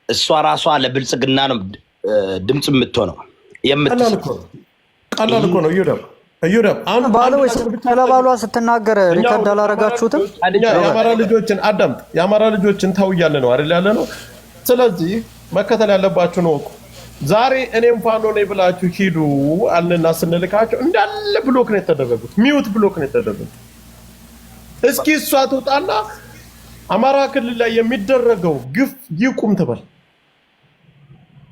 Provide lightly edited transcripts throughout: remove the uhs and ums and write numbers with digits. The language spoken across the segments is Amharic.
እሷ ራሷ ለብልጽግና ነው ድምጽ የምትሆነው። ቀላል እኮ ነው። እዩዳብ አሁን ባለው ስለባሏ ስትናገር ሪከርድ አላረጋችሁትም? የአማራ ልጆችን አዳምጥ። የአማራ ልጆችን ታውያለ ነው አይደል ያለ ነው። ስለዚህ መከተል ያለባችሁ ነው። ዛሬ እኔም ፋኖ ነኝ ብላችሁ ሂዱ አለና ስንልካቸው እንዳለ ብሎክ ነው የተደረጉት። ሚውት ብሎክ ነው የተደረጉት። እስኪ እሷ ትውጣና አማራ ክልል ላይ የሚደረገው ግፍ ይቁም ትበል።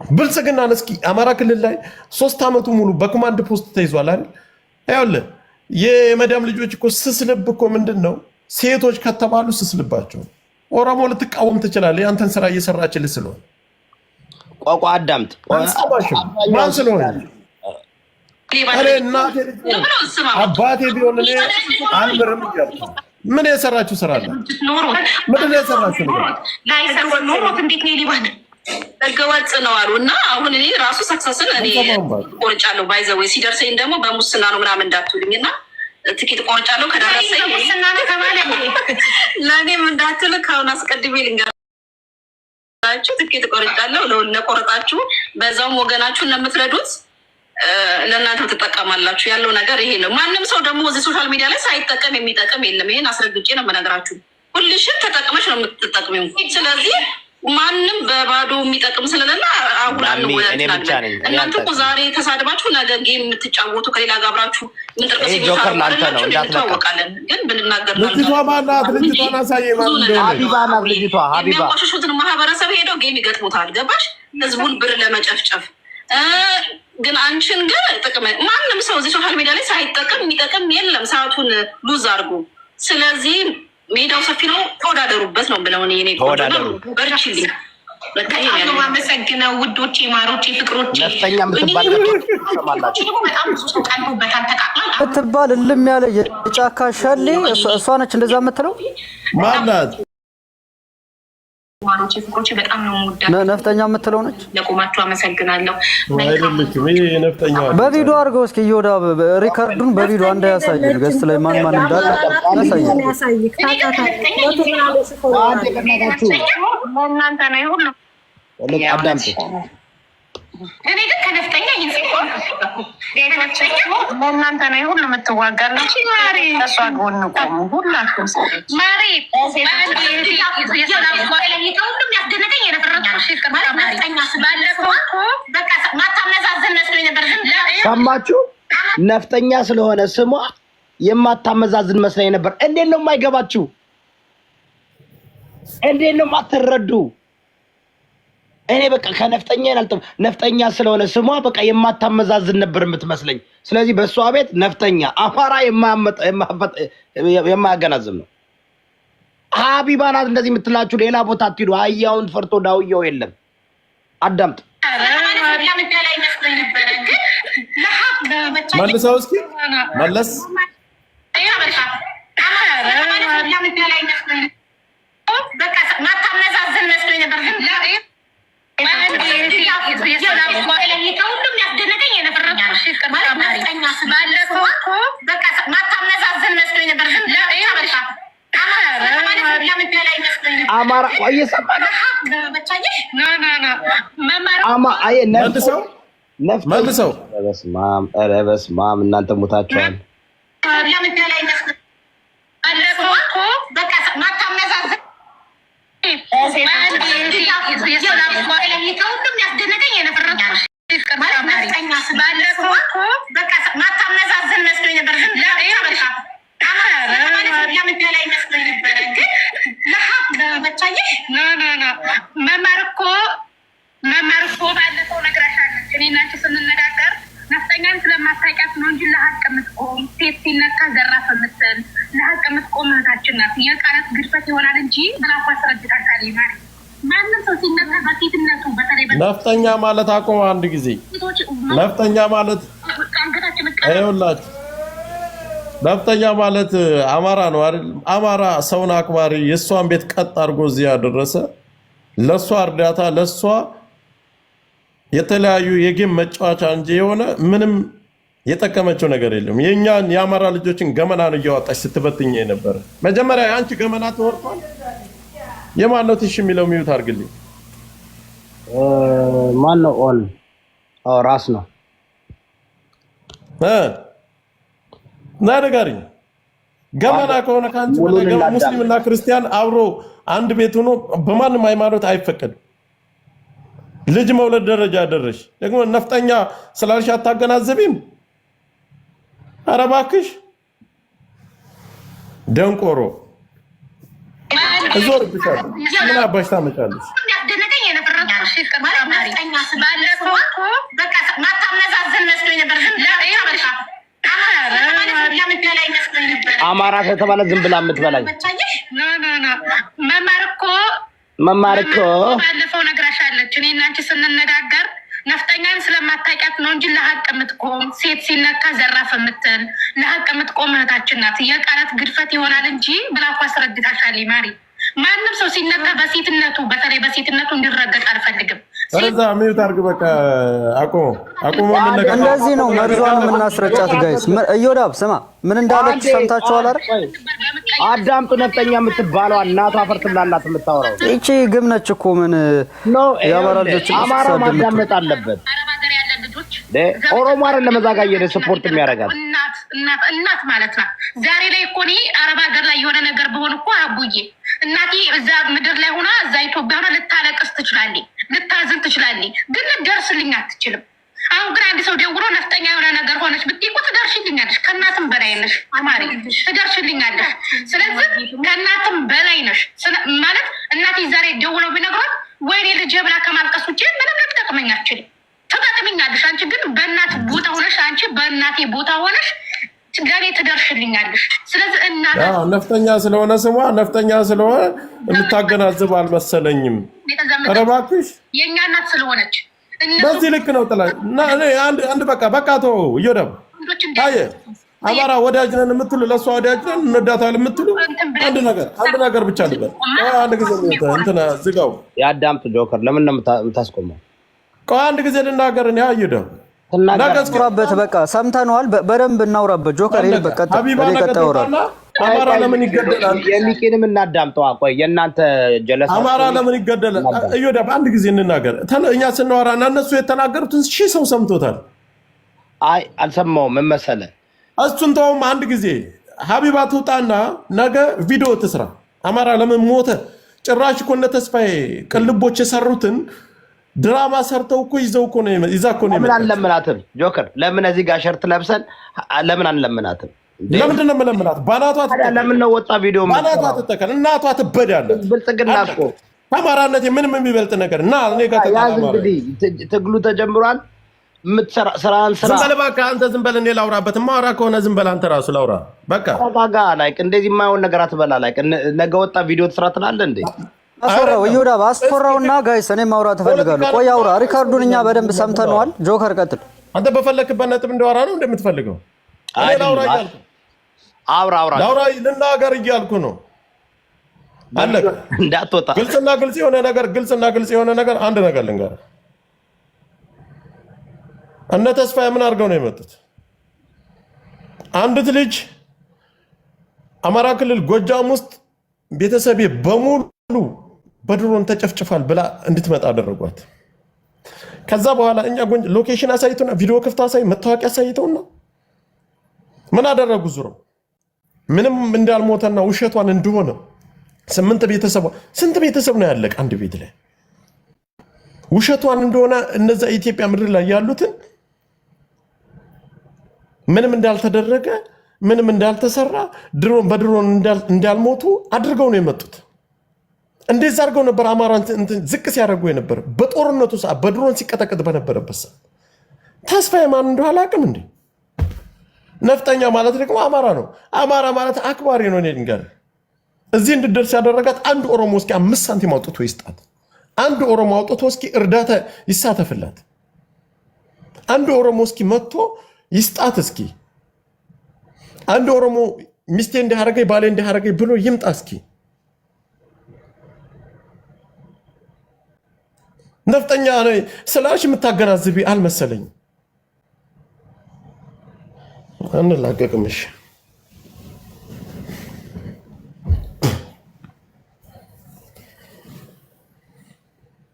ብልጽግናን እስኪ አማራ ክልል ላይ 3 አመቱ ሙሉ በኮማንድ ፖስት ተይዟል አይደል? አይወለ የመዳም ልጆች እኮ ስስልብ እኮ ምንድነው ሴቶች ከተባሉ ስስልባቸው ኦሮሞ ልትቃወም ትችላለህ። ያንተን ስራ እየሰራችልህ ስለሆነ ቋቋ አዳምጥ። ማን ስለሆነ አሬ እናቴ አባቴ ቢሆን እኔ አልምርም እያልኩ ምን የሰራችሁ ስራ አለ? ምንድን ነው የሰራችሁ ነገር? እንዴት ነው ሊባል ህገወጥ ነው አሉ እና አሁን እኔ ራሱ ሰክሰስን እኔ ቆርጫለሁ። ባይዘዌ ሲደርሰኝ ደግሞ በሙስና ነው ምናምን እንዳትሉኝ እና ትኬት ቆርጫለሁ። ከደረሰኝ ሙስና ነው ተባለ ለእኔም እንዳትሉ ከአሁን አስቀድሜ ልንገራችሁ። ትኬት ቆርጫለሁ። ለቆረጣችሁ በዛውም ወገናችሁን ለምትረዱት ለእናንተ ትጠቀማላችሁ። ያለው ነገር ይሄ ነው። ማንም ሰው ደግሞ እዚህ ሶሻል ሚዲያ ላይ ሳይጠቀም የሚጠቀም የለም። ይሄን አስረግጬ ነው የምነግራችሁ። ሁልሽም ተጠቅመሽ ነው የምትጠቅሚው። ስለዚህ ማንም በባዶ የሚጠቅም ስለሌለ አሁን እናንተ እኮ ዛሬ ተሳድባችሁ ነገ ጌም የምትጫወቱ ከሌላ ጋር አብራችሁ ምንጥርቀሲታወቃለን። ግን ብንናገር የሚያንቋሽሹትን ማህበረሰብ ሄደው ጌም ይገጥሙታል። ገባሽ? ህዝቡን ብር ለመጨፍጨፍ ግን አንቺን ግን ጥቅም ማንም ሰው እዚህ ሶሻል ሚዲያ ላይ ሳይጠቀም የሚጠቅም የለም። ሰዓቱን ሉዝ አድርጉ። ስለዚህ ሜዳው ሰፊ ነው፣ ተወዳደሩበት ነው ብለው እኔ በርችልኝ። አመሰግነው ውዶቼ፣ ማሮቼ፣ ፍቅሮቼ ትባል እልም ያለ የጫካ ሸሌ እሷ ነች እንደዛ የምትለው ማናት? ማሮቼ ፍቅሮቼ በጣም ነው የምወዳት። ነፍጠኛ የምትለው ነች። ለቆማችሁ አመሰግናለሁ። በቪዲዮ አድርገው እስኪ ይወዳ ሪካርዱን በቪዲዮ አንድ ያሳየን። ገስ ላይ ማን ማን እንዳለ ያሳየን። ለእናንተ ነው ሁሉ አዳምጥ። እኔ ግን ከነፍጠኛ ይንጽቆም ለእናንተ ነው ሁሉ የምትዋጋላችሁ። ማሪ እሷ ጎን ቆሙ ሁላችሁም ማሪ ሁሉም ያስደነቀኝ ሰማችሁ? ነፍጠኛ ስለሆነ ስሟ የማታመዛዝን መስለኝ ነበር። እንዴት ነው የማይገባችሁ? እንዴት ነው የማትረዱ? እኔ በቃ ከነፍጠኛ ያልተም ነፍጠኛ ስለሆነ ስሟ በቃ የማታመዛዝን ነበር የምትመስለኝ። ስለዚህ በእሷ ቤት ነፍጠኛ አማራ የማያገናዝም ነው። ሀቢባ ናት እንደዚህ የምትላችሁ። ሌላ ቦታ አትሂዱ። አህያውን ፈርቶ ዳውያው የለም። አዳምጥ። መልሰው እስኪ መለስ ማታመዛዝን መስሎኝ ነበር። ሁሉም ያስደነቀኝ ማታመዛዝን መስሎኝ ነበር። አማራ መልሰው በስመ አብ እናንተ ሞታችኋል። መማር እኮ ባለፈው ነግራሻለች። እኔ እና አንቺ ስንነጋገር ነፍጠኛን ስለማታውቂያት ነው እንጂ ለሀቅ የምትቆም ሴት ሲነካ ዘራፍ የምትል ለሀቅ የምትቆም እህታችን ናት። የቃላት ግድፈት ይሆናል እንጂ ብላኳ አስረድታታል። ማንም ሰው ሲነካ በሴትነቱ በተለይ ነፍጠኛ ማለት አቆም አንድ ጊዜ ነፍጠኛ ማለት አይውላችሁ። ነፍጠኛ ማለት አማራ ነው አይደል? አማራ ሰውን አክባሪ የእሷን ቤት ቀጥ አድርጎ እዚህ ያደረሰ ለእሷ እርዳታ ለእሷ የተለያዩ የጌም መጫወቻ እንጂ የሆነ ምንም የጠቀመችው ነገር የለም። የኛን የአማራ ልጆችን ገመና ነው እያወጣች ስትበትኝ የነበረ። መጀመሪያ አንቺ ገመና ተወርቷል። የማን ነው ትሽ የሚለው ሚዩት አድርግልኝ። ማን ነው ኦን? ራስ ነው ናደጋሪ ገመና ከሆነ ካንቺ ሙስሊምና ክርስቲያን አብሮ አንድ ቤት ሆኖ በማንም ሃይማኖት አይፈቀድም። ልጅ መውለድ ደረጃ ደረሽ ደግሞ ነፍጠኛ ስላልሽ አታገናዘቢም? ኧረ እባክሽ ደንቆሮ እዞር ብቻ ምን አባሽ ታመጫለሽ? አማራ ከተባለ ዝም ብላ የምትበላኝ መማር እኮ ባለፈው ነግራሻለች። እኔ እና አንቺ ስንነጋገር ነፍጠኛን ስለማታውቂያት ነው እንጂ ለሀቅ የምትቆም ሴት ሲነካ ዘራፍ የምትል ለሀቅ የምትቆም እህታችን ናት። የቃላት ግድፈት ይሆናል እንጂ ብላ እኮ አስረድታሻል ማሪ። ማንም ሰው ሲነካ በሴትነቱ በተለይ በሴትነቱ እንዲረገጥ አልፈልግም። ስለዛ ሚዩት አድርግ በቃ አቁሞ እንደዚህ ነው መርዟን የምናስረጫት ጋይስ። እዮዳብ ስማ ምን እንዳለች ሰምታችኋል አይደል? አዳምጡ። ነፍጠኛ የምትባለው እናቷ አፈር ትብላላት የምታወራው እቺ ግም ነች እኮ ምን የአማራ ልጆች አማራ ማዳመጥ አለበት። ኦሮሞ አይደል ለመዛጋ እየሄደ ስፖርት የሚያደርጋት እናት ማለት ናት። ዛሬ ላይ እኮ እኔ አረብ ሀገር ላይ የሆነ ነገር በሆን እኮ አቡዬ እናቴ እዛ ምድር ላይ ሆና እዛ ኢትዮጵያ ሆና ልታለቅስ ትችላለች፣ ልታዝን ትችላለች፣ ግን ልደርስልኝ አትችልም። አሁን ግን አንድ ሰው ደውሎ ነፍጠኛ የሆነ ነገር ሆነች ብትይ እኮ ትደርሽልኛለሽ። ከእናትም በላይ ነሽ አማሪ፣ ትደርሽልኛለሽ። ስለዚህ ከእናትም በላይ ነሽ ማለት እናቴ ዛሬ ደውለው ቢነግሯት ወይኔ ልጄ ብላ ከማልቀስ ውጭ ምንም ልትጠቅመኝ አትችልም። ትጠቅምኛለሽ አንቺ ግን በእናት ቦታ ሆነሽ አንቺ በእናቴ ቦታ ሆነሽ ለኔ ትደርሽልኛለሽ። ስለዚህ እናት ነፍጠኛ ስለሆነ ስሟ ነፍጠኛ ስለሆነ የምታገናዝብ አልመሰለኝም። ኧረ እባክሽ የእኛ እናት ስለሆነች በዚህ ልክ ነው ጥላ አንድ በቃ ተው እዮዳብ ታየ አማራ ወዳጅ ነን የምትሉ ለእሷ ወዳጅ ነን እንወዳታለን የምትሉ አንድ ነገር ብቻ ልበል። አንድ ጊዜ እንትና ዝጋው ያዳምጡ። ጆከር ለምን ነው የምታስቆመው? አንድ ጊዜ ልናገር ነው እዮዳብ እናውራበት። በቃ ሰምተነዋል። በደንብ እናውራበት። ጆከር ይሄ በቃ አማራ ለምን ይገደላል? የሚቂንም እናዳምጠዋ። ቆይ የእናንተ ጀለስ አማራ ለምን ይገደላል? እዮዳብ አንድ ጊዜ እንናገር። እኛ ስናወራና እነሱ የተናገሩትን ሺህ ሰው ሰምቶታል። አይ አልሰማውም። ምን መሰለህ እሱን ተውም። አንድ ጊዜ ሀቢባ ትውጣና ነገ ቪዲዮ ትስራ። አማራ ለምን ሞተ? ጭራሽ እኮ እነ ተስፋዬ ቅልቦች የሰሩትን ድራማ ሰርተው እኮ ይዘው እኮ ነው ይዛ እኮ ነው። ለምን አንለምናትም? ጆከር ለምን እዚህ ጋር ሸርት ለብሰን ለምን አንለምናትም? ለምንድን ነው የምለምናት? ባናቷ ለምን ነው ወጣ ቪዲዮ ባናቷ ትተከል እናቷ ትበዳለች። ብልጽግና እኮ ከአማራነት ምንም የሚበልጥ ነገር እና እኔ ጋር ተቃራኒ እንግዲህ ትግሉ ተጀምሯል። ስራን ዝም በል እባክህ አንተ ዝም በል። እኔ ላውራበት ማውራ ከሆነ ዝም በል አንተ ራሱ ላውራ በቃ ተረጋጋ። ላይክ እንደዚህ የማይሆን ነገር አትበላ። ላይክ ነገ ወጣ ቪዲዮ ትስራ ትላለህ እንዴ? አስፈራው እዮዳብ አስፈራውና ጋይስ እኔ ማውራት እፈልጋለሁ። ቆይ አውራ። ሪካርዱን እኛ በደንብ ሰምተነዋል። ጆከር ቀጥል። አንተ በፈለክበት ነጥብ እንደዋራ ነው እንደምትፈልገው። እኔ ላውራ እያልኩ አውራ ላውራ ልናገር እያልኩ ነው። አለቀ። እንዳትወጣ ግልጽና ግልጽ የሆነ ነገር አንድ ነገር ልንገርህ። እነ ተስፋዬ ምን አድርገው ነው የመጡት? አንዲት ልጅ አማራ ክልል ጎጃም ውስጥ ቤተሰቤ በሙሉ በድሮን ተጨፍጭፋል ብላ እንድትመጣ አደረጓት። ከዛ በኋላ እኛ ሎኬሽን አሳይተውና ቪዲዮ ክፍት አሳይ መታወቂያ አሳይተውና ምን አደረጉ? ዙረው ምንም እንዳልሞተና ውሸቷን እንደሆነ ስንት ቤተሰብ ነው ያለቀ አንድ ቤት ላይ ውሸቷን እንደሆነ እነዛ ኢትዮጵያ ምድር ላይ ያሉትን ምንም እንዳልተደረገ ምንም እንዳልተሰራ በድሮን እንዳልሞቱ አድርገው ነው የመጡት። እንደዛ አድርገው ነበር አማራን ዝቅ ሲያደርጉ የነበር በጦርነቱ ሰዓት በድሮን ሲቀጠቀጥ በነበረበት ሰዓት። ተስፋዬ ማን እንደሆነ አላውቅም እንዴ? ነፍጠኛ ማለት ደግሞ አማራ ነው። አማራ ማለት አክባሪ ነው። እኔ ልንገርህ እዚህ እንድደርስ ያደረጋት አንድ ኦሮሞ እስኪ 5 ሳንቲም አውጥቶ ይስጣት። አንድ ኦሮሞ አውጥቶ እስኪ እርዳታ ይሳተፍላት። አንድ ኦሮሞ እስኪ መጥቶ ይስጣት። እስኪ አንድ ኦሮሞ ሚስቴ እንዲያረገኝ ባሌ እንዲያረገኝ ብሎ ይምጣ። እስኪ ነፍጠኛ ስላሽ የምታገናዝቢ አልመሰለኝም። አንላቀቅምሽ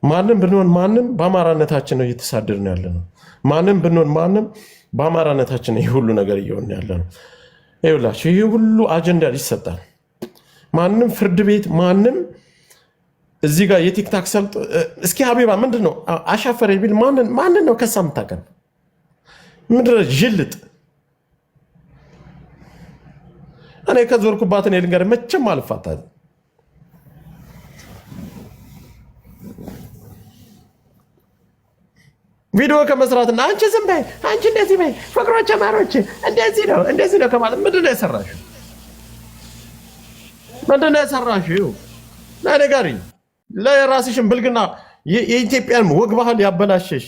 ማንም ብንሆን ማንም በአማራነታችን ነው እየተሳደድን ያለ ነው። ማንም ብንሆን ማንም በአማራነታችን ነው ይሄ ሁሉ ነገር እየሆነ ያለ ነው። ይኸውላችሁ ይሄ ሁሉ አጀንዳ ይሰጣል። ማንም ፍርድ ቤት ማንም እዚህ ጋር የቲክታክ ሰልጥ እስኪ ሀቢባ ምንድነው አሻፈረ ቢል ማንን ነው ከሳ የምታቀርብ? ምንድነው ጅልጥ? እኔ ከዞርኩባት እኔ ልንገር መቼም አልፋታም። ቪዲዮ ከመስራትና አንቺ ዝም በይ አንቺ እንደዚህ በይ ፍቅሮች ማሮች እንደዚህ ነው ከማለት ምንድነው የሰራሽው? ምንድነው የሰራሽው? ለነገሪ ለራስሽን ብልግና የኢትዮጵያን ወግ ባህል ያበላሸሽ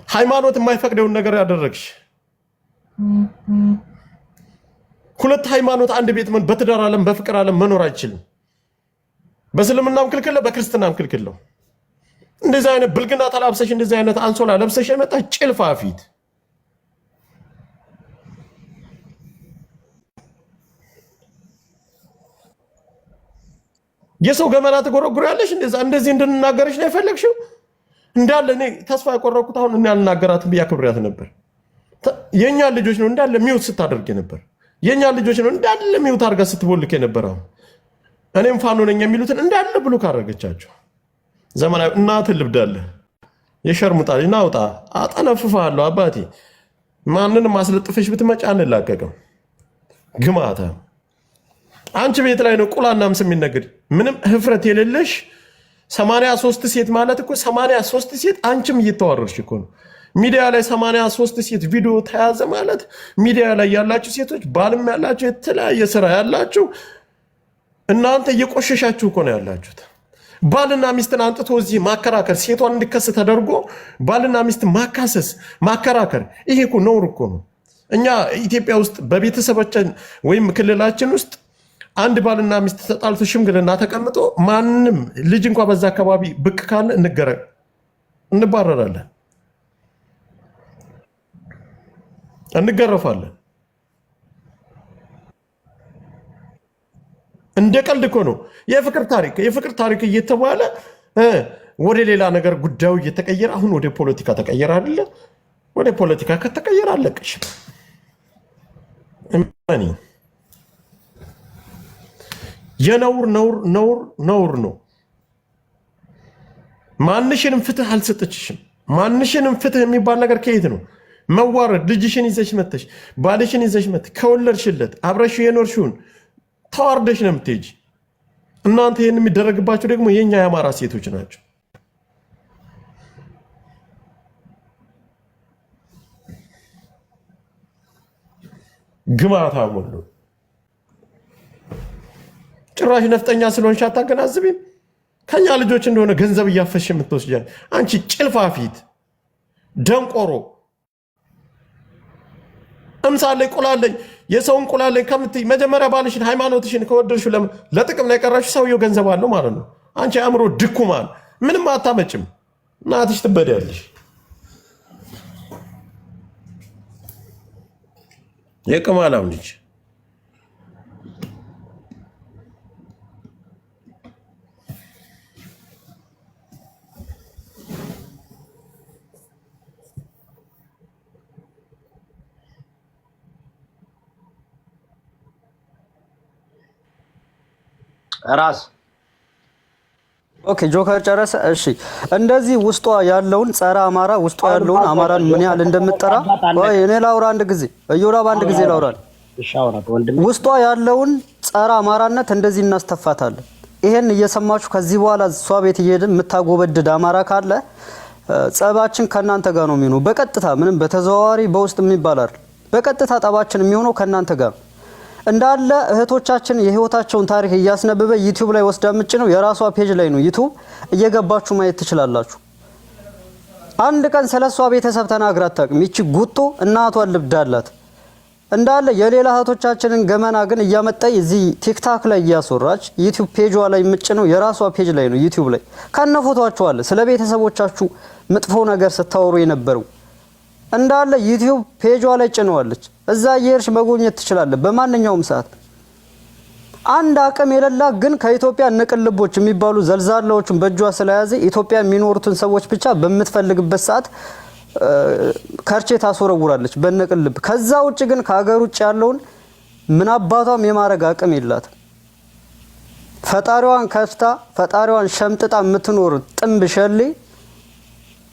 ሃይማኖት የማይፈቅደውን ነገር ያደረግሽ ሁለት ሃይማኖት አንድ ቤት ምን በትዳር ዓለም በፍቅር ዓለም መኖር አይችልም። በእስልምናም ክልክል ነው፣ በክርስትናም ክልክል ነው። እንደዚህ አይነት ብልግና ተላብሰሽ እንደዚህ አይነት አንሶላ ለብሰሽ የመጣ ጭልፋ ፊት የሰው ገመና ትጎረጉሪያለሽ። እንደዚህ እንድንናገርሽ ነው የፈለግሽው? እንዳለ እኔ ተስፋ የቆረኩት አሁን እኔ አልናገራትም ብዬ አክብሬያት ነበር። የኛ ልጆች ነው እንዳለ ሚውት ስታደርግ ነበር። የኛ ልጆች ነው እንዳለ ሚውት አድርጋ ስትቦልክ ነበር። አሁን እኔም ፋኖ ነኝ የሚሉትን እንዳለ ብሎ ካረገቻቸው ዘመናዊ እናትን ልብዳለህ የሸርሙጣ ናውጣ አጠነፍፋለሁ። አባቴ ማንንም አስለጥፈሽ ብትመጪ አንላቀቅም። ግማታ አንቺ ቤት ላይ ነው ቁላና ምስ የሚነግድ ምንም ህፍረት የሌለሽ 83 ሴት ማለት እኮ 83 ሴት አንቺም እየተዋረድሽ እኮ ነው። ሚዲያ ላይ 83 ሴት ቪዲዮ ተያዘ ማለት ሚዲያ ላይ ያላችሁ ሴቶች ባልም ያላችሁ የተለያየ ስራ ያላችሁ እናንተ እየቆሸሻችሁ እኮ ነው ያላችሁት። ባልና ሚስትን አንጥቶ እዚህ ማከራከር ሴቷን እንድከስ ተደርጎ ባልና ሚስት ማካሰስ ማከራከር ይሄ እኮ ነውር እኮ ነው። እኛ ኢትዮጵያ ውስጥ በቤተሰባችን ወይም ክልላችን ውስጥ አንድ ባልና ሚስት ተጣልቶ ሽምግልና ተቀምጦ ማንም ልጅ እንኳን በዛ አካባቢ ብቅ ካለ እንባረራለን፣ እንገረፋለን። እንደ ቀልድ እኮ ነው የፍቅር ታሪክ እየተባለ ወደ ሌላ ነገር ጉዳዩ እየተቀየረ አሁን ወደ ፖለቲካ ተቀየረ አይደለ? ወደ ፖለቲካ ከተቀየረ አለቀሽ። እማኒ ነውር ነው። ማንሽንም ፍትህ አልሰጠችሽም። ማንሽንም ፍትህ የሚባል ነገር ከየት ነው? መዋረድ ልጅሽን ይዘሽ መተሽ ባልሽን ይዘሽ መተሽ ከወለድሽለት አብረሽ የኖርሽውን ተዋርደሽ ነው የምትሄጂ። እናንተ ይህን የሚደረግባቸው ደግሞ የኛ የአማራ ሴቶች ናቸው። ግማታ ሞሉ ጭራሽ ነፍጠኛ ስለሆንሽ አታገናዝቢም? ከኛ ልጆች እንደሆነ ገንዘብ እያፈሽ የምትወስጃል አንቺ ጭልፋ ፊት ደንቆሮ። እምሳሌ ቁላለኝ የሰውን ቁላለኝ ከምትይ መጀመሪያ ባልሽን ሃይማኖትሽን ከወደድሽው ለጥቅም ላይ ቀራሽ። ሰውየው ገንዘብ አለው ማለት ነው። አንቺ አእምሮ ድኩማን ምንም አታመጭም። እናትሽ ትበዳለሽ። የቅማላም ልጅ ራስ ኦኬ ጆከር ጨረሰ። እሺ እንደዚህ ውስጧ ያለውን ጸረ አማራ ውስጧ ያለውን አማራን ምን ያህል እንደምትጠራ ወይ እኔ ላውራ አንድ ጊዜ እዮራ በአንድ ጊዜ ላውራል። ውስጧ ያለውን ጸረ አማራነት እንደዚህ እናስተፋታለን። ይሄን እየሰማችሁ ከዚህ በኋላ እሷ ቤት እየሄድን የምታጎበድድ አማራ ካለ ጸባችን ከናንተ ጋር ነው የሚሆነው። በቀጥታ ምንም በተዘዋዋሪ በውስጥ የሚባል አይደል። በቀጥታ ጠባችን የሚሆነው ከናንተ ጋር እንዳለ እህቶቻችን የህይወታቸውን ታሪክ እያስነበበ ዩቲዩብ ላይ ወስዳ ምጭ ነው የራሷ ፔጅ ላይ ነው ዩቲዩብ እየገባችሁ ማየት ትችላላችሁ። አንድ ቀን ስለሷ ቤተሰብ ተናግራ አታውቅም። ይቺ ጉቶ እናቷን ልብዳላት እንዳለ የሌላ እህቶቻችንን ገመና ግን እያመጣይ እዚህ ቲክታክ ላይ እያስወራች ዩቲዩብ ፔጇ ላይ ምጭ ነው የራሷ ፔጅ ላይ ነው ዩቲዩብ ላይ ከነፎቶአችሁ አለ ስለ ቤተሰቦቻችሁ መጥፎ ነገር ስታወሩ የነበረው እንዳለ ዩቲዩብ ፔጇ ላይ ጭነዋለች። እዛ እየሄድሽ መጎብኘት ትችላለህ በማንኛውም ሰዓት። አንድ አቅም የሌላ ግን ከኢትዮጵያ ንቅልቦች የሚባሉ ዘልዛላዎችን በእጇ ስለያዘ ኢትዮጵያ የሚኖሩትን ሰዎች ብቻ በምትፈልግበት ሰዓት ከርቼ ታስወረውራለች በነቅልብ። ከዛ ውጭ ግን ከሀገር ውጭ ያለውን ምን አባቷም የማረግ አቅም የላት። ፈጣሪዋን ከፍታ ፈጣሪዋን ሸምጥጣ የምትኖር ጥንብ ሸሌ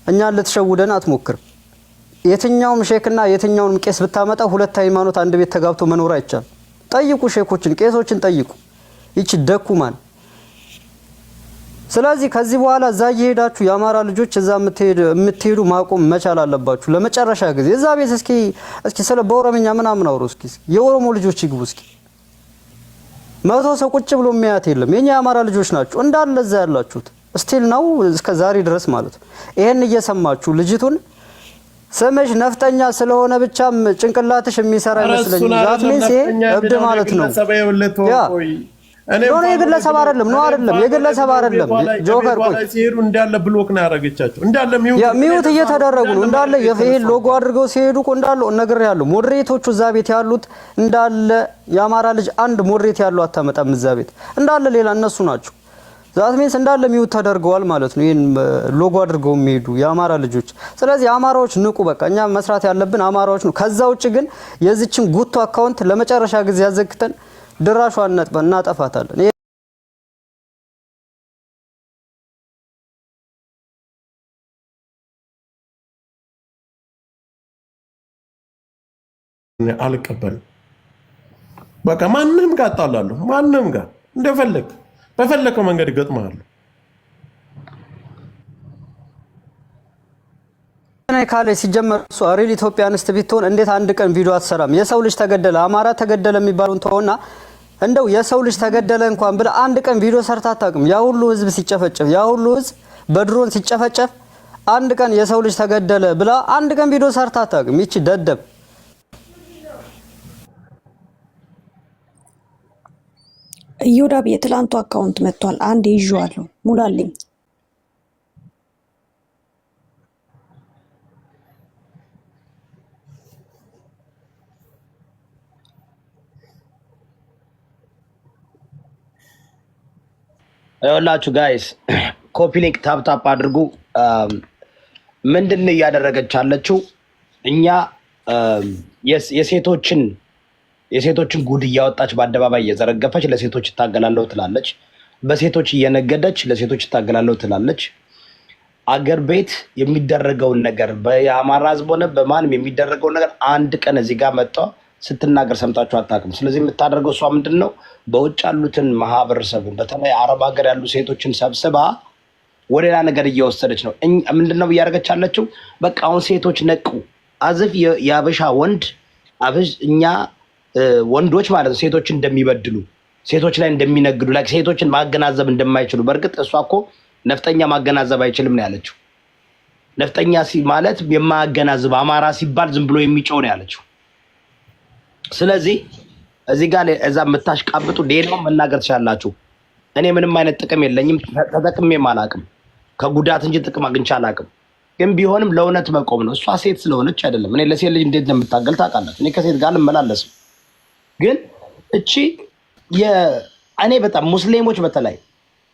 እኛን ልትሸውደን አትሞክር። የትኛውም ሼክና የትኛውንም ቄስ ብታመጣ ሁለት ሃይማኖት አንድ ቤት ተጋብቶ መኖር አይቻልም። ጠይቁ፣ ሼኮችን ቄሶችን ጠይቁ። ይቺ ደኩማን። ስለዚህ ከዚህ በኋላ እዛ እየሄዳችሁ የአማራ ልጆች እዛ የምትሄዱ ማቆም መቻል አለባችሁ ለመጨረሻ ጊዜ። እዛ ቤት እስኪ ስለ በኦሮምኛ ምናምን አውሩ። እስኪ የኦሮሞ ልጆች ይግቡ። እስኪ 100 ሰው ቁጭ ብሎ የሚያያት የለም። የኛ የአማራ ልጆች ናችሁ እንዳለ እዛ ያላችሁት ስቲል ነው እስከ ዛሬ ድረስ ማለት ነው። ይሄን እየሰማችሁ ልጅቱን ስምሽ ነፍጠኛ ስለሆነ ብቻም ጭንቅላትሽ የሚሰራ ይመስለኝ። ዛት ሚንስ እብድ ማለት ነው። ነው የግለሰብ አይደለም ነው አይደለም የግለሰብ አይደለም። ጆከር ቆይ ሲሄዱ እንዳለ ብሎክ ነው ያረጋቻቸው። እንዳለ ሚውት እየተደረጉ ነው። እንዳለ የፌል ሎጎ አድርገው ሲሄዱ እንዳለ ነገር ያለው ሞዴሬቶቹ እዛ ቤት ያሉት እንዳለ የአማራ ልጅ አንድ ሞዴሬት ያለው አታመጣም እዛ ቤት እንዳለ ሌላ እነሱ ናቸው። ዛት ሚንስ እንዳለ ሚውት ተደርገዋል ማለት ነው። ይሄን ሎጎ አድርገው የሚሄዱ የአማራ ልጆች። ስለዚህ አማራዎች ንቁ። በቃ እኛ መስራት ያለብን አማራዎች ነው። ከዛ ውጭ ግን የዚችን ጉቶ አካውንት ለመጨረሻ ጊዜ ያዘግተን ድራሿን ነጥበን እናጠፋታለን። አልቀበልም። በቃ ማንንም ጋር አጣላለሁ። ማንንም ጋር እንደፈለግ በፈለከው መንገድ ገጥማለሁ። እኔ ካለ ሲጀመር እሱ አሪል ኢትዮጵያንስት ቢትሆን እንዴት አንድ ቀን ቪዲዮ አትሰራም? የሰው ልጅ ተገደለ አማራ ተገደለ የሚባሉን ተውና እንደው የሰው ልጅ ተገደለ እንኳን ብለ አንድ ቀን ቪዲዮ ሰርታ አታውቅም? ያ ሁሉ ህዝብ ሲጨፈጨፍ ያ ሁሉ ህዝብ በድሮን ሲጨፈጨፍ አንድ ቀን የሰው ልጅ ተገደለ ብላ አንድ ቀን ቪዲዮ ሰርታ አታውቅም? ይቺ ደደብ እዮዳብ የትላንቱ አካውንት መጥቷል። አንድ ይዤዋለሁ ሙላልኝ። ይኸውላችሁ ጋይስ ኮፒ ሊንክ ታፕ ታፕ አድርጉ። ምንድን እያደረገች ያለችው እኛ የሴቶችን ጉድ እያወጣች በአደባባይ እየዘረገፈች ለሴቶች እታገላለሁ ትላለች። በሴቶች እየነገደች ለሴቶች እታገላለሁ ትላለች። አገር ቤት የሚደረገውን ነገር በአማራ ህዝብ ሆነ በማንም የሚደረገውን ነገር አንድ ቀን እዚህ ጋር መጣ ስትናገር ሰምታችሁ አታውቅም። ስለዚህ የምታደርገው እሷ ምንድን ነው በውጭ ያሉትን ማህበረሰቡን በተለይ አረብ ሀገር ያሉ ሴቶችን ሰብስባ ወደ ሌላ ነገር እየወሰደች ነው። ምንድነው እያደረገች ያለችው? በቃ አሁን ሴቶች ነቁ። አዝፍ የአበሻ ወንድ አብሽ እኛ ወንዶች ማለት ነው ሴቶችን እንደሚበድሉ ሴቶች ላይ እንደሚነግዱ ላይ ሴቶችን ማገናዘብ እንደማይችሉ። በእርግጥ እሷ እኮ ነፍጠኛ ማገናዘብ አይችልም ነው ያለችው። ነፍጠኛ ማለት የማያገናዝብ አማራ ሲባል ዝም ብሎ የሚጮህ ነው ያለችው። ስለዚህ እዚህ ጋር እዛ የምታሽቃብጡ ሌላውን መናገር ትችላላችሁ። እኔ ምንም አይነት ጥቅም የለኝም፣ ተጠቅሜም አላውቅም፣ ከጉዳት እንጂ ጥቅም አግኝቼ አላውቅም። ግን ቢሆንም ለእውነት መቆም ነው። እሷ ሴት ስለሆነች አይደለም። እኔ ለሴት ልጅ እንዴት እንደምታገል ታውቃላችሁ። እኔ ከሴት ጋር ልመላለስም። ግን እቺ እኔ በጣም ሙስሊሞች በተለይ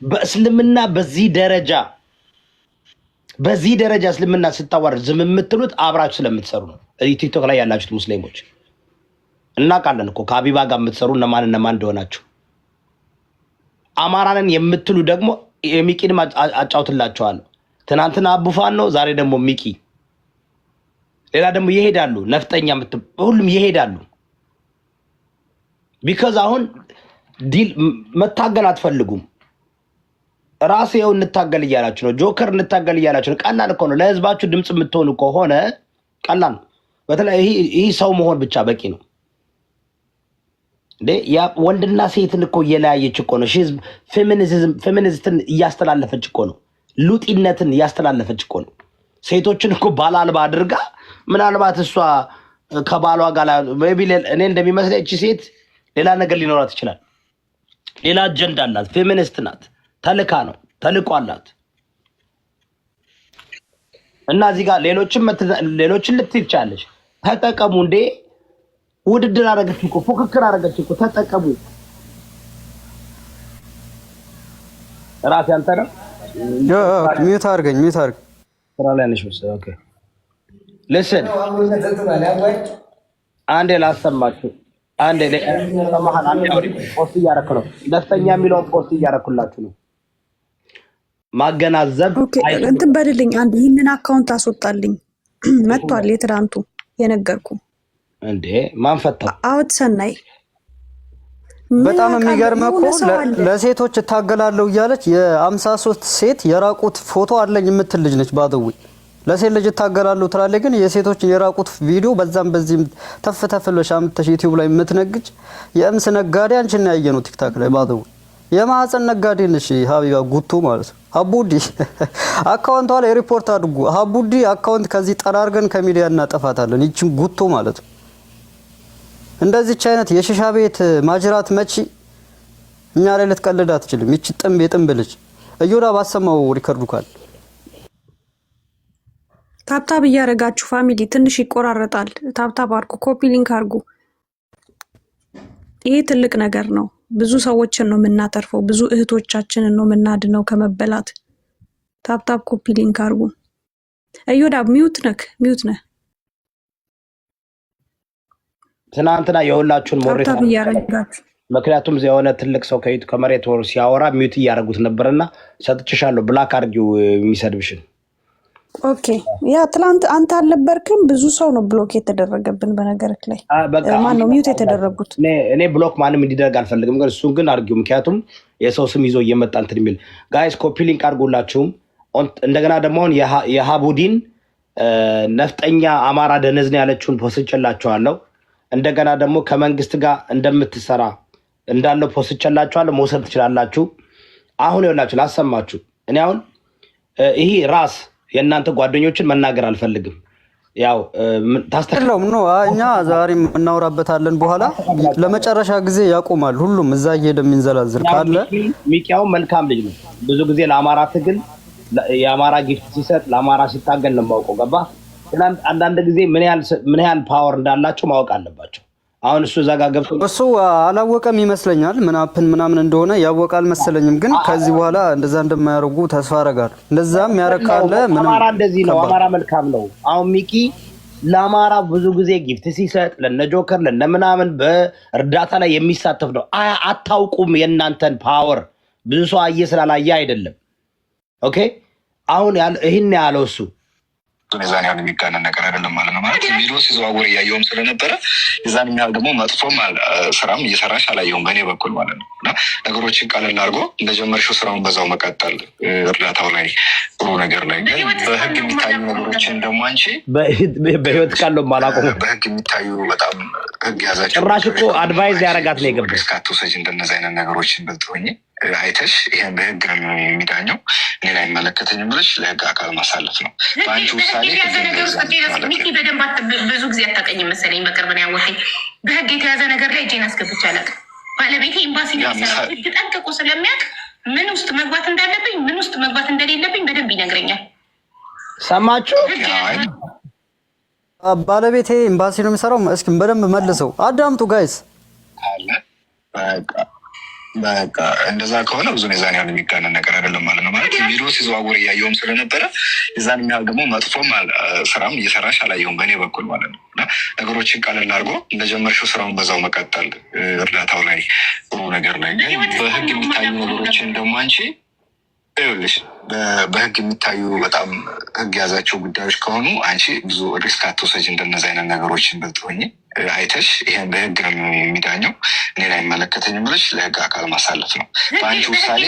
በእስልምና በዚህ ደረጃ እስልምና ስታዋርድ ዝም የምትሉት አብራችሁ ስለምትሰሩ ነው። ቲክቶክ ላይ ያላችሁት ሙስሊሞች እናውቃለን እኮ ከአቢባ ጋር የምትሰሩ እነማን እንደሆናችሁ። አማራንን የምትሉ ደግሞ የሚቂንም አጫውትላችኋለሁ። ትናንትና አቡፋን ነው፣ ዛሬ ደግሞ ሚቂ፣ ሌላ ደግሞ ይሄዳሉ። ነፍጠኛ ሁሉም ይሄዳሉ። ቢካዝ አሁን ዲል መታገል አትፈልጉም። ራሱ ይኸው እንታገል እያላችሁ ነው። ጆከር እንታገል እያላችሁ ነው። ቀላል እኮ ነው። ለህዝባችሁ ድምፅ የምትሆኑ ከሆነ ቀላል ነው። በተለይ ይህ ሰው መሆን ብቻ በቂ ነው። ወንድና ሴትን እኮ እየለያየች እኮ ነው። ፌሚኒዝምን እያስተላለፈች እኮ ነው። ሉጢነትን እያስተላለፈች እኮ ነው። ሴቶችን እኮ ባል አልባ አድርጋ ምናልባት እሷ ከባሏ ጋር እኔ እንደሚመስለኝ እቺ ሴት ሌላ ነገር ሊኖራት ይችላል። ሌላ አጀንዳ አላት። ፌሚኒስት ናት። ተልካ ነው፣ ተልቆ አላት። እና እዚህ ጋር ሌሎችን ልትይ ትችላለች። ተጠቀሙ እንዴ! ውድድር አረገች እኮ ፉክክር አረገች እኮ። ተጠቀሙ። ራስ ያንተ ነው። ሚዩት አድርገኝ። ስራ ላይ ነሽ መሰለኝ። ኦኬ listen አንዴ ላሰማችሁ። አንዴ ለሰማሃን አንዴ አውሪ። ፖስት እያደረኩ ነው። ነፍጠኛ የሚለውን ፖስት እያደረኩላችሁ ነው። ማገናዘብ እንትን በልልኝ። አንድ ይህንን አካውንት አስወጣልኝ። መጥቷል የትናንቱ የነገርኩ እንዴ ማን ፈታ? አውት ሰናይ በጣም የሚገርም እኮ ለሴቶች እታገላለሁ እያለች የ53 ሴት የራቁት ፎቶ አለኝ የምትል ልጅ ነች። ባደው ለሴት ልጅ እታገላለሁ ትላለች፣ ግን የሴቶች የራቁት ቪዲዮ በዛም በዚህም ተፍተፍለሽ አምጥተሽ ዩቲዩብ ላይ የምትነግጅ የእምስ ነጋዴ አንቺን ያየነው ቲክታክ ላይ ባደው የማህፀን ነጋዴ ነሽ ሀቢባ ጉቱ ማለት ነው። ሀቡዲ አካውንቷ ላይ ሪፖርት አድርጉ። ሀቡዲ አካውንት ከዚህ ጠራርገን ከሚዲያ እናጠፋታለን። ይቺን ጉቱ ማለት ነው። እንደዚህች አይነት የሽሻ ቤት ማጅራት መቺ እኛ ላይ ልትቀልድ አትችልም። ይቺ የጥንብ ልጅ እዮዳ ባሰማው ሪከርዱ ካል ታብታብ እያደረጋችሁ ፋሚሊ ትንሽ ይቆራረጣል። ታብታብ አድርጉ፣ ኮፒ ሊንክ አድርጉ። ይሄ ትልቅ ነገር ነው። ብዙ ሰዎችን ነው የምናተርፈው። ብዙ እህቶቻችንን ነው የምናድነው ከመበላት። ታብታብ ኮፒ ሊንክ አድርጉ። እዮዳ ሚዩት ነህ። ትናንትና የሁላችሁን ሞሬት ምክንያቱም የሆነ ትልቅ ሰው ከመሬት ወር ሲያወራ ሚዩት እያደረጉት ነበርና ሰጥቼሻለሁ። ብላክ አድርጊው የሚሰድብሽን። ኦኬ ያ ትላንት አንተ አልነበርክም። ብዙ ሰው ነው ብሎክ የተደረገብን። በነገርክ ላይ ማን ነው ሚዩት የተደረጉት? እኔ ብሎክ ማንም እንዲደረግ አልፈልግም፣ ግን እሱን ግን አድርጊው። ምክንያቱም የሰው ስም ይዞ እየመጣ እንትን የሚል ጋይስ ኮፒ ሊንክ አድርጎላችሁም። እንደገና ደግሞ የሀቡዲን ነፍጠኛ አማራ ደነዝ ነው ያለችውን ፖስቼላችኋለሁ። እንደገና ደግሞ ከመንግስት ጋር እንደምትሰራ እንዳለው ፖስቼላችኋለሁ። መውሰድ ትችላላችሁ። አሁን ይኸውላችሁ ላሰማችሁ። እኔ አሁን ይሄ ራስ የእናንተ ጓደኞችን መናገር አልፈልግም። ያው ታስተካክለው ነው። እኛ ዛሬም እናወራበታለን። በኋላ ለመጨረሻ ጊዜ ያቆማል። ሁሉም እዛ እየሄደ የሚንዘላዝል ካለ ሚቂያው መልካም ልጅ ነው። ብዙ ጊዜ ለአማራ ትግል የአማራ ጊፍት ሲሰጥ ለአማራ ሲታገል ነው የማውቀው። ገባ? አንዳንድ ጊዜ ምን ያህል ፓወር እንዳላቸው ማወቅ አለባቸው። አሁን እሱ እዛ ጋር ገብቶ እሱ አላወቀም ይመስለኛል። ምናምን እንደሆነ ያወቃል መሰለኝም። ግን ከዚህ በኋላ እንደዛ እንደማያደርጉ ተስፋ አደርጋለሁ። እንደዛም ያረካለ ምንም አማራ እንደዚህ ነው። አማራ መልካም ነው። አሁን ሚቂ ለአማራ ብዙ ጊዜ ጊፍት ሲሰጥ ለነጆከር ለነምናምን በእርዳታ ላይ የሚሳተፍ ነው። አታውቁም የእናንተን ፓወር። ብዙ ሰው አየ ስላላየ አይደለም። ኦኬ አሁን ይህን ያለው እሱ የዛን ያህል የሚጋነን ነገር አይደለም ማለት ነው። ማለት ቪዲዮ ሲዘዋወር እያየውም ስለነበረ የዛን ያህል ደግሞ መጥፎም ስራም እየሰራሽ አላየውም በእኔ በኩል ማለት ነው። እና ነገሮችን ቀለል አድርጎ እንደጀመርሽው ስራውን በዛው መቀጠል፣ እርዳታው ላይ ጥሩ ነገር ላይ ግን በህግ የሚታዩ ነገሮችን ደግሞ አንቺ በህይወት ካለው ማላቆም በህግ የሚታዩ በጣም ህግ ያዛቸው ጭራሽ እኮ አድቫይዝ ያደረጋት ነው የገባው። እስካትወሰጅ እንደነዚህ አይነት ነገሮችን በልትሆኝ አይተሽ ይሄን በህግ ነው የሚዳኘው፣ እኔን አይመለከተኝም ብለሽ ለህግ አካል ማሳለፍ ነው በአንቺ ውሳኔ። ሚኪ በደንብ ብዙ ጊዜ አታውቀኝም መሰለኝ፣ በቅርብ ነው ያወቀኝ። በህግ የተያዘ ነገር ላይ እጄን አስገብቼ አላውቅም። ባለቤቴ ኤምባሲ ላይ የሚሰራው ህግ ጠንቅቆ ስለሚያውቅ ምን ውስጥ መግባት እንዳለብኝ ምን ውስጥ መግባት እንደሌለብኝ በደንብ ይነግረኛል። ሰማችሁ? ባለቤቴ ኤምባሲ ነው የሚሰራው። እስኪ በደንብ መልሰው አዳምጡ ጋይስ። በቃ እንደዛ ከሆነ ብዙ የዛን ያህል የሚጋነን ነገር አይደለም ማለት ነው። ማለት ቪዲዮ ሲዘዋወር እያየውም ስለነበረ የዛን ያህል ደግሞ መጥፎም ስራም እየሰራሽ አላየውም በእኔ በኩል ማለት ነው። እና ነገሮችን ቀለል አድርጎ እንደጀመርሽው ስራውን በዛው መቀጠል፣ እርዳታው ላይ ጥሩ ነገር ላይ ግን በህግ የሚታዩ ነገሮችን ደግሞ አንቺ ይኸውልሽ በህግ የሚታዩ በጣም ህግ ያዛቸው ጉዳዮች ከሆኑ አንቺ ብዙ ሪስክ አትወሰጅ። እንደነዚህ አይነት ነገሮችን በልትሆኝ አይተሽ ይሄን በህግ ነው የሚዳኘው፣ እኔን አይመለከተኝም ብለሽ ለህግ አካል ማሳለፍ ነው በአንቺ ውሳኔ።